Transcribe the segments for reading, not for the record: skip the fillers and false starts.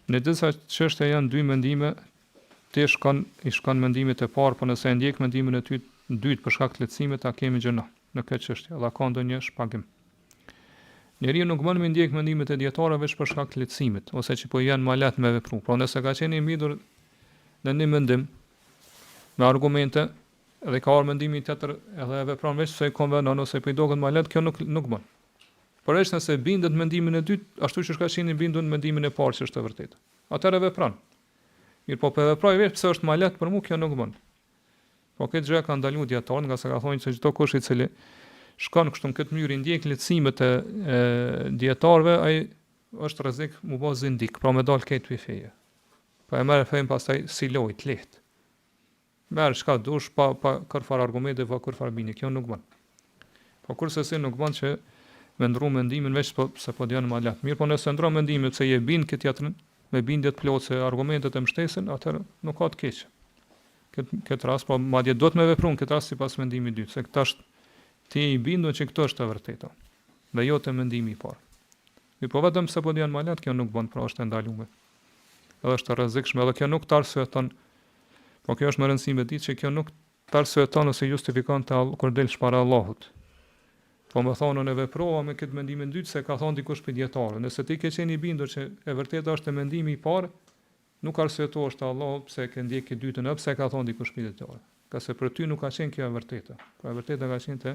Në disa çështje janë dy mendime, ti i shkon mendimit e parë, por nëse e ndjek mendimin e dytë për shkak të lehtësimit, ta kemi gjëna në këtë çështje, dhe ka ndonjë shpagim. Njeriu nuk mund të ndjek mendimet e dietarëve vetëm për shkak të lehtësimit, ose që po janë më lehtë me vepru. Por nëse ka qenë i mbitur në një mendim me argumente dhe ka arë mendimi tjetër edhe e vepron veç se konvenon ose po i doket më lehtë, kjo nuk bën. Por është nëse bindet mendimin e dytë, ashtu që ka qenë i bindur në mendimin e parë që është e vërtetë. Atëherë vepron. Mirë, po veproj vetë pse është më lehtë për mua, kjo nuk bën. Po këtë gjë ka ndaluar dietarët, nga sa ka thonë se çdo kush i cili shkon kështu në këtë mënyrë, ndjek lehtësimet e dietarëve, ai është rrezik mu bë zindik, pra me dal këtë pi feje. Po e merr fen pastaj si lojë të lehtë. Merr çka dush pa kërfar argumente, pa kërfar bini, kjo nuk bën. Po kurse si nuk bën që me ndru mendimin veç se po janë më lehtë. Mirë, po nëse ndron mendimin se je bind këtë tjetrën, me bindje të plotë se argumentet e mbështesin, atëherë nuk ka të keq. Këtë rast, po madje do të me veprun këtë rast sipas mendimit dytë, se këtë është ti i bindur që këtë është e vërteta, dhe jo të mendimi i parë. Mirë, po vetëm se po janë më lehtë, kjo nuk bën, pra është e ndaluar. Edhe është e rrezikshme, edhe kjo nuk të arsyeton, po kjo është më rëndësishme ditë që kjo nuk të arsyeton ose justifikon të kur del para Allahut. Po më thonë në veprova me këtë mendimin dytë se ka thonë dikush për dietarë. Nëse ti ke qenë i bindur që e vërteta është e mendimi i parë, nuk arsyetohesh te Allahu pse ke ndjek këtë dytën, pse ka thonë dikush për dietarë. Ka se për ty nuk ka qenë kjo e vërteta. Po e vërteta ka qenë te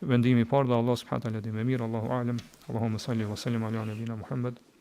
mendimi i parë dhe Allah subhanahu wa taala di më mirë, Allahu alem. Allahumma salli wa sallim ala nabina Muhammad